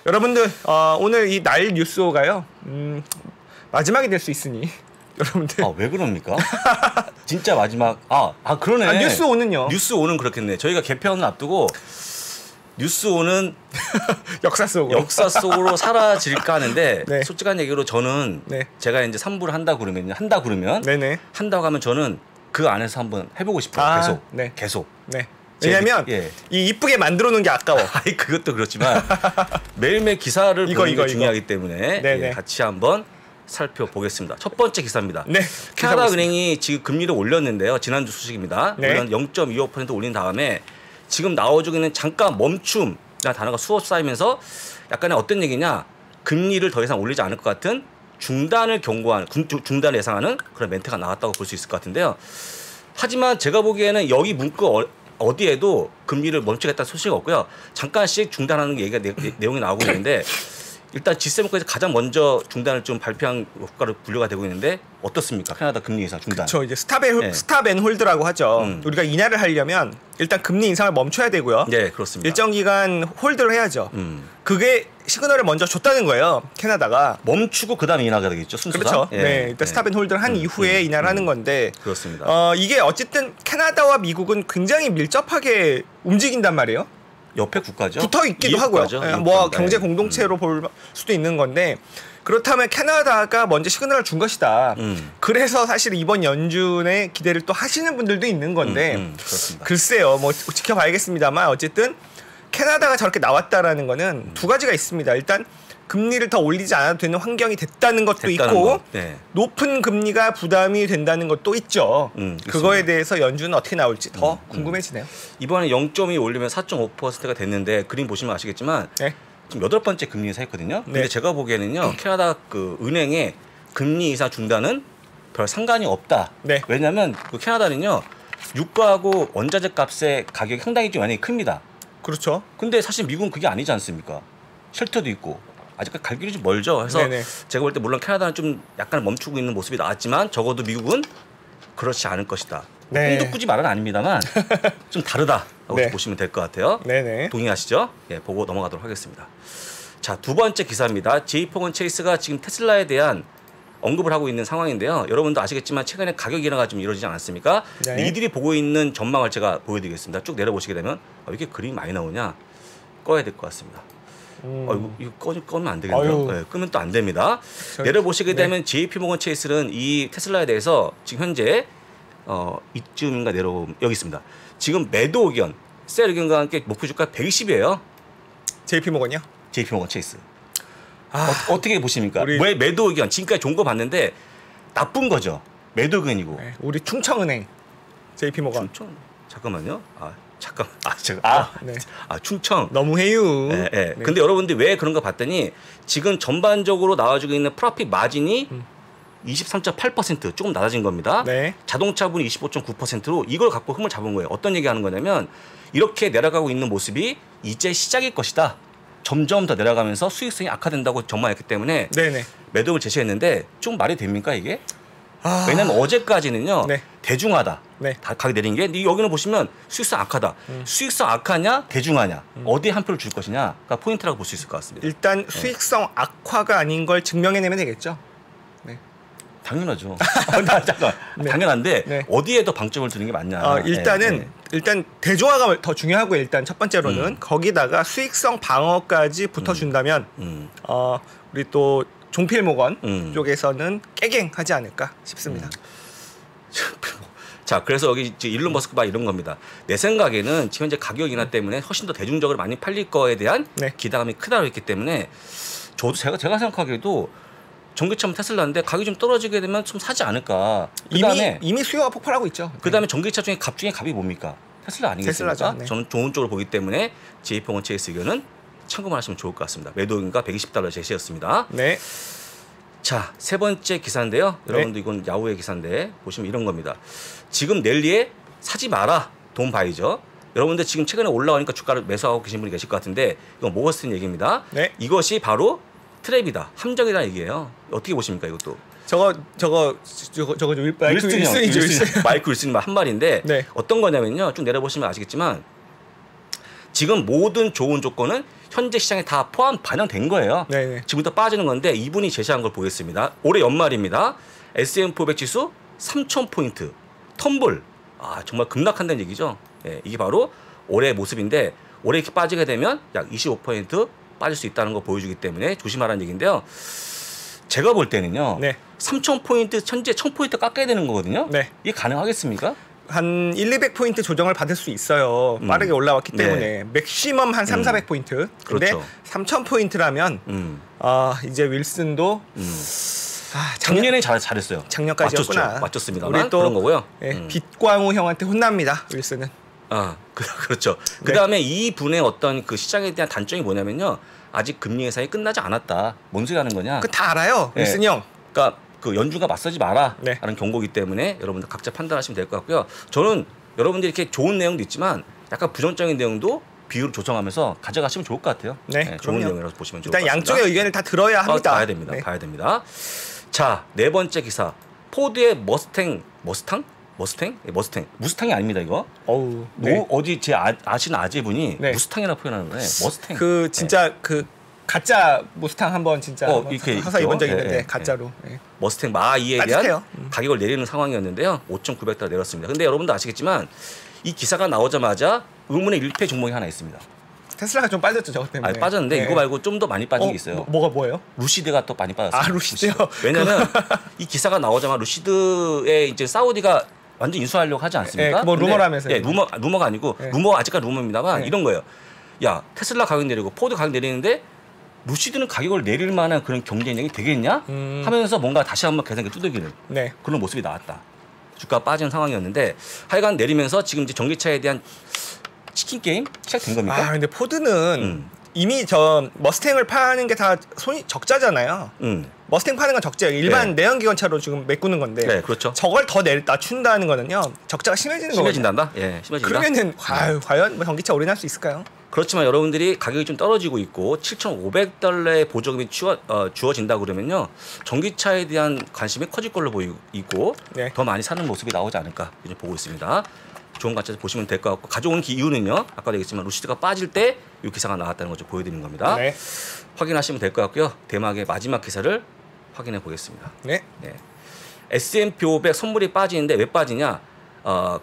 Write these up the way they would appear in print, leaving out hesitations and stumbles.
여러분들 오늘 이 날 뉴스호가요 마지막이 될 수 있으니 여러분들 왜 그럽니까? 진짜 마지막 그러네. 뉴스호는요. 뉴스호는 그렇겠네. 저희가 개편을 앞두고 뉴스호는 역사 속으로 사라질까 하는데 네. 솔직한 얘기로 저는 네. 제가 이제 3부를 한다 그러면 네네. 한다고 하면 저는 그 안에서 한번 해보고 싶어요. 계속. 네. 왜냐면 이 이쁘게 만들어 놓은 게 아까워. 그것도 그렇지만 매일매일 기사를 보는 게 중요하기 때문에 같이 한번 살펴보겠습니다. 첫 번째 기사입니다. 네. 캐나다 은행이 지금 금리를 올렸는데요. 지난주 소식입니다. 물론 0.25% 올린 다음에 지금 나와주고 있는 잠깐 멈춤이라는 단어가 수업 쌓이면서 약간의 어떤 얘기냐, 금리를 더 이상 올리지 않을 것 같은 중단을 경고하는, 중단을 예상하는 그런 멘트가 나왔다고 볼 수 있을 것 같은데요. 하지만 제가 보기에는 여기 문구 어디에도 금리를 멈추겠다는 소식이 없고요. 잠깐씩 중단하는 얘기가 내용이 나오고 있는데 일단 G7국에서 가장 먼저 중단을 좀 발표한 국가로 분류가 되고 있는데 어떻습니까? 캐나다 금리 인상 중단. 그렇죠. 이제 스탑 앤 홀드라고 하죠. 우리가 인하를 하려면 일단 금리 인상을 멈춰야 되고요. 네, 그렇습니다. 일정 기간 홀드를 해야죠. 그게 시그널을 먼저 줬다는 거예요. 캐나다가 멈추고 그다음에 인하가 되겠죠. 순서가. 그렇죠. 일단 스탑 앤 홀드를 한 이후에 인하를 하는 건데 그렇습니다. 이게 어쨌든 캐나다와 미국은 굉장히 밀접하게 움직인단 말이에요. 옆에 국가죠. 붙어 있기도 하고요. 뭐 경제 공동체로 볼 수도 있는 건데 그렇다면 캐나다가 먼저 시그널을 준 것이다. 그래서 사실 이번 연준에 기대를 또 하시는 분들도 있는 건데 글쎄요. 뭐 지켜봐야겠습니다만 어쨌든 캐나다가 저렇게 나왔다라는 거는 두 가지가 있습니다. 일단 금리를 더 올리지 않아도 되는 환경이 됐다는 것도 있고 높은 금리가 부담이 된다는 것도 있죠. 그거에 대해서 연준은 어떻게 나올지 더 궁금해지네요. 이번에 0.2 올리면 4.5%가 됐는데 그림 보시면 아시겠지만 지금 8번째 금리 인사했거든요. 근데 제가 보기에는요. 캐나다 그 은행의 금리 인사 중단은 별 상관이 없다. 왜냐하면 그 캐나다는요. 유가하고 원자재 값의 가격이 상당히 좀 많이 큽니다. 그렇죠. 근데 사실 미국은 그게 아니지 않습니까? 쉘터도 있고. 아직까지 갈 길이 좀 멀죠. 그래서 제가 볼 때 물론 캐나다는 좀 약간 멈추고 있는 모습이 나왔지만 적어도 미국은 그렇지 않을 것이다. 꿈도 꾸지 말은 아닙니다만 좀 다르다라고 보시면 될 것 같아요. 동의하시죠? 보고 넘어가도록 하겠습니다. 자, 두 번째 기사입니다. JP모건 체이스가 지금 테슬라에 대한 언급을 하고 있는 상황인데요. 여러분도 아시겠지만 최근에 가격 인하가 좀 이루어지지 않았습니까? 이들이 보고 있는 전망을 제가 보여드리겠습니다. 쭉 내려보시게 되면 왜 이렇게 그림이 많이 나오냐? 꺼야 될 것 같습니다. 이거 꺼면 안 되겠네요. 끄면 또 안 됩니다. 내려보시게 되면 JP모건 체이스는 이 테슬라에 대해서 지금 현재 이쯤인가 여기 있습니다. 지금 매도 의견, 셀 의견과 함께 목표 주가 120이에요. JP모건이요? JP모건 체이스. 어떻게 보십니까? 왜 매도 의견? 지금까지 좋은 거 봤는데 나쁜 거죠. 매도 의견이고. 우리 충청은행 JP모건. 잠깐만요. 충청. 너무 해요. 근데 여러분들이 왜 그런 거 봤더니 지금 전반적으로 나와주고 있는 프로핏 마진이 23.8% 조금 낮아진 겁니다. 자동차분이 25.9%로 이걸 갖고 흐름을 잡은 거예요. 어떤 얘기하는 거냐면 이렇게 내려가고 있는 모습이 이제 시작일 것이다. 점점 더 내려가면서 수익성이 악화된다고 전망했기 때문에 매도를 제시했는데 좀 말이 됩니까 이게? 왜냐면 어제까지는요. 대중하다. 가격 내린 게 여기는 보시면 수익성 악하다. 수익성 악하냐 대중하냐 어디에 한 표를 줄 것이냐가 포인트라고 볼 수 있을 것 같습니다. 일단 수익성 악화가 아닌 걸 증명해내면 되겠죠. 당연하죠. 당연한데 어디에 더 방점을 두는 게 맞냐. 일단 대중화가 더 중요하고 일단 첫 번째로는 거기다가 수익성 방어까지 붙어준다면 우리 또 종필모건 쪽에서는 깨갱하지 않을까 싶습니다. 자, 그래서 여기 일론 머스크가 이런 겁니다. 내 생각에는 지금 현재 가격 인하 때문에 훨씬 더 대중적으로 많이 팔릴 거에 대한 기대감이 크다고 했기 때문에 저도 제가 생각하기에도 전기차 테슬라인데 가격이 좀 떨어지게 되면 좀 사지 않을까. 이미 수요가 폭발하고 있죠. 그다음에 전기차 중에 갑이 뭡니까? 테슬라 아니겠습니까? 테슬라죠. 저는 좋은 쪽으로 보기 때문에 JP모건 체이스 의견은 참고만 하시면 좋을 것 같습니다. 매도 의견가 $120 제시였습니다. 자, 세 번째 기사인데요. 여러분들 이건 야후의 기사인데 보시면 이런 겁니다. 지금 랠리에 사지 마라. 돈 바이죠. 여러분들 지금 최근에 올라오니까 주가를 매수하고 계신 분이 계실 것 같은데 이건 모거스틴 얘기입니다. 이것이 바로 트랩이다. 함정이라는 얘기예요. 어떻게 보십니까 이것도? 저거 마이클 윌슨이 한 말인데 어떤 거냐면요. 쭉 내려보시면 아시겠지만 지금 모든 좋은 조건은 현재 시장에 다 포함 반영된 거예요. 네. 지금부터 빠지는 건데 이분이 제시한 걸 보겠습니다. 올해 연말입니다. S&P 500 지수 3,000포인트 텀블. 정말 급락한다는 얘기죠. 예, 이게 바로 올해 모습인데 올해 이렇게 빠지게 되면 약 25% 빠질 수 있다는 거 보여주기 때문에 조심하라는 얘기인데요. 제가 볼 때는요. 네. 3,000포인트 현재 1,000포인트 깎아야 되는 거거든요. 네. 이게 가능하겠습니까? 한 1,200포인트 조정을 받을 수 있어요. 빠르게 올라왔기 네. 때문에 맥시멈 한 3,400포인트. 근데 그렇죠. 3,000포인트라면 이제 윌슨도 작년에 잘했어요. 작년까지였구나. 맞췄습니다만 우리 또 그런 거고요. 빛광우 형한테 혼납니다. 윌슨은. 그렇죠. 그다음에 이 분의 어떤 그 시장에 대한 단점이 뭐냐면요. 아직 금리 예상이 끝나지 않았다. 뭔 소리 하는 거냐? 그 다 알아요. 윌슨 형. 그러니까 그 연준과 맞서지 마라 네. 라는 경고이기 때문에 여러분들 각자 판단하시면 될 것 같고요. 저는 여러분들이 이렇게 좋은 내용도 있지만 약간 부정적인 내용도 비율을 조정하면서 가져가시면 좋을 것 같아요. 네, 좋은 내용이라서 보시면 좋을 것 일단 같습니다. 양쪽의 의견을 다 들어야 합니다. 봐야 됩니다. 네. 봐야 됩니다. 자, 네 번째 기사. 포드의 무스탕이 아닙니다, 이거. 네. 어디 제 아시는 아재분이 네. 무스탕이라고 표현하는 거예요. 머스탱. 그 진짜 그 가짜 무스탕 한번 진짜 이렇게 사서 입은 적 있는데 예, 가짜로. 예. 머스탱 마이에 대한 따뜻해요. 가격을 내리는 상황이었는데요. 5,900달러 내렸습니다. 근데 여러분도 아시겠지만 이 기사가 나오자마자 의문의 1패 종목이 하나 있습니다. 테슬라가 좀 빠졌죠, 저것 때문에. 빠졌는데 네. 이거 말고 좀 더 많이 빠진 게 있어요. 뭐예요? 루시드가 또 많이 빠졌어요. 루시드요? 왜냐면 이 기사가 나오자마자 루시드의 이제 사우디가 완전 인수하려고 하지 않습니까? 뭐 루머라면서요. 예, 루머가 아니고 루머 아직까지 루머입니다만 이런 거예요. 야, 테슬라 가격 내리고 포드 가격 내리는데 루시드는 가격을 내릴 만한 그런 경쟁력이 되겠냐? 하면서 뭔가 다시 한번 계산기 두들기는 그런 모습이 나왔다. 주가 빠진 상황이었는데 하여간 내리면서 지금 이제 전기차에 대한 치킨 게임 시작된 겁니까? 근데 포드는 이미 저 머스탱을 파는 게 다 손이 적자잖아요. 머스탱 파는 건 적자예요. 일반 내연기관차로 지금 메꾸는 건데. 네, 그렇죠. 저걸 더 낮춘다는 거는요. 적자가 심해진단다. 예, 심해진다. 그러면은 과연 뭐 전기차 올인할 수 있을까요? 그렇지만 여러분들이 가격이 좀 떨어지고 있고 7,500달러의 보조금이 주어진다 그러면요. 전기차에 대한 관심이 커질 걸로 보이고 있고 더 많이 사는 모습이 나오지 않을까 이제 보고 있습니다. 좋은 관점에서 보시면 될 것 같고 가져온 이유는요. 아까도 얘기했지만 루시드가 빠질 때 이 기사가 나왔다는 걸 좀 보여드리는 겁니다. 네. 확인하시면 될 것 같고요. 대막의 마지막 기사를 확인해 보겠습니다. 네. S&P 500 선물이 빠지는데 왜 빠지냐?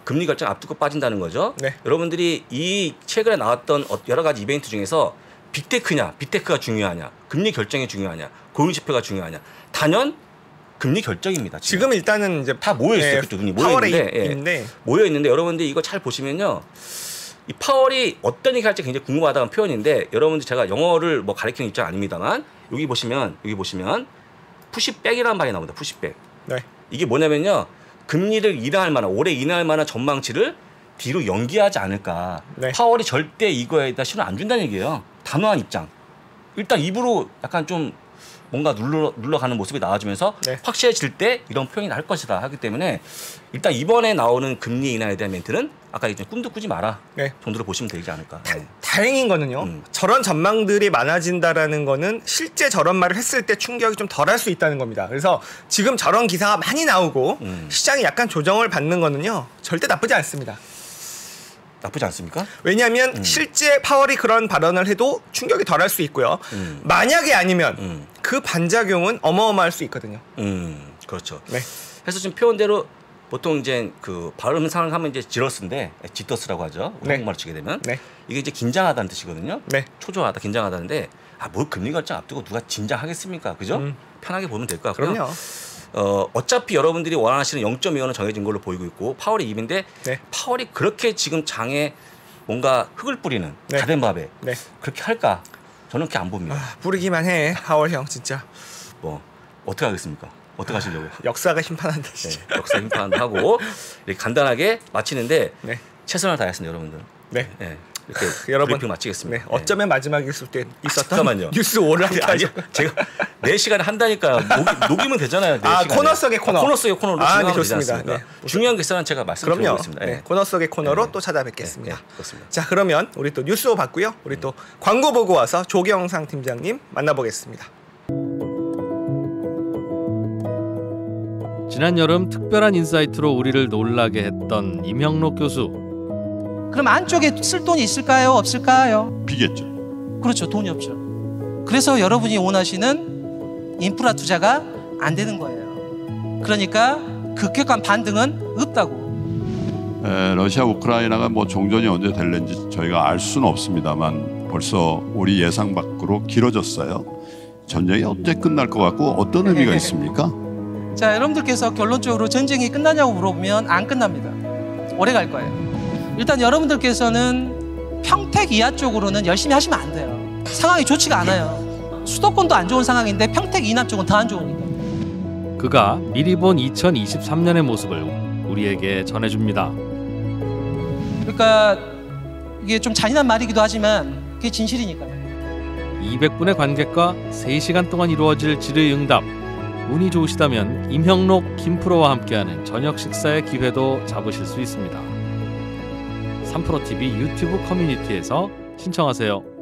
금리 결정 앞두고 빠진다는 거죠. 네. 여러분들이 이 최근에 나왔던 여러 가지 이벤트 중에서 빅테크가 중요하냐, 금리 결정이 중요하냐, 고용 지표가 중요하냐, 단연 금리 결정입니다. 지금 일단은 이제 다 모여 있어요. 그쪽 눈이 모여 있는데 여러분들 이거 잘 보시면요. 이 파월이 어떤 얘기 할지 굉장히 궁금하다는 표현인데 여러분들 제가 영어를 뭐 가르치는 입장 아닙니다만 여기 보시면 푸시백이라는 말이 나옵니다. 푸시백. 네. 이게 뭐냐면요. 금리를 올해 인하할 만한 전망치를 뒤로 연기하지 않을까. 파월이 절대 이거에다 신호 안 준다는 얘기예요. 단호한 입장. 일단 입으로 약간 좀 뭔가 눌러가는 모습이 나와주면서 확실해질 때 이런 표현이 나올 것이다 하기 때문에 일단 이번에 나오는 금리 인하에 대한 멘트는 아까 얘기했던 꿈도 꾸지 마라 정도로 보시면 되지 않을까. 다행인 거는요. 저런 전망들이 많아진다라는 거는 실제 저런 말을 했을 때 충격이 좀 덜할 수 있다는 겁니다. 그래서 지금 저런 기사가 많이 나오고 시장이 약간 조정을 받는 거는요. 절대 나쁘지 않습니다. 나쁘지 않습니까? 왜냐하면 실제 파월이 그런 발언을 해도 충격이 덜할 수 있고요. 만약에 아니면 그 반작용은 어마어마할 수 있거든요. 그렇죠. 네. 그래서 지금 표현대로 보통 이제 그 발음 상하면 이제 지러스인데 지더스라고 하죠. 한국말로 치게 되면 이게 이제 긴장하다는 뜻이거든요. 초조하다, 긴장하다는데 뭘 금리 결정 앞두고 누가 진작하겠습니까? 그죠? 편하게 보면 될 것 같고요. 그럼요. 어차피 여러분들이 원하시는 0.25는 정해진 걸로 보이고 있고 파월이 2인데 파월이 그렇게 지금 장에 뭔가 흙을 뿌리는 가된 밥에 그렇게 할까? 저는 그렇게 안 봅니다. 뿌리기만 해, 파월 형 진짜. 뭐 어떻게 하겠습니까? 어떻게 하시려고요? 역사가 심판한다 진짜. 역사 심판한다 하고 이렇게 간단하게 마치는데 최선을 다했습니다, 여러분들. 이렇게 여러분 브리핑 마치겠습니다. 어쩌면 마지막일 수도 있었던 잠깐만요. 뉴스 5를 아니 제가 4시간에 한다니까 녹이면 되잖아요. 4시간에. 코너 속의 코너. 코너 속의 코너로 진행하면 되지 좋습니다. 않습니까? 중요한 기사는 제가 말씀드리겠습니다. 코너 속의 코너로 또 찾아뵙겠습니다. 그렇습니다. 자, 그러면 우리 또 뉴스 5 봤고요. 우리 또 광고 보고 와서 조경상 팀장님 만나보겠습니다. 지난 여름 특별한 인사이트로 우리를 놀라게 했던 임형록 교수. 그럼 안쪽에 쓸 돈이 있을까요? 없을까요? 비겠죠. 그렇죠. 돈이 없죠. 그래서 여러분이 원하시는 인프라 투자가 안 되는 거예요. 그러니까 급격한 반등은 없다고. 러시아 우크라이나가 뭐 종전이 언제 될는지 저희가 알 수는 없습니다만 벌써 우리 예상 밖으로 길어졌어요. 전쟁이 언제 끝날 것 같고 어떤 의미가 있습니까? 자, 여러분들께서 결론적으로 전쟁이 끝나냐고 물어보면 안 끝납니다. 오래 갈 거예요. 일단 여러분들께서는 평택 이하 쪽으로는 열심히 하시면 안 돼요. 상황이 좋지가 않아요. 수도권도 안 좋은 상황인데 평택 이남 쪽은 더 안 좋으니까. 그가 미리 본 2023년의 모습을 우리에게 전해줍니다. 그러니까 이게 좀 잔인한 말이기도 하지만 그게 진실이니까요. 200분의 관객과 3시간 동안 이루어질 질의응답. 운이 좋으시다면 임형록, 김프로와 함께하는 저녁 식사의 기회도 잡으실 수 있습니다. 3프로TV 유튜브 커뮤니티에서 신청하세요.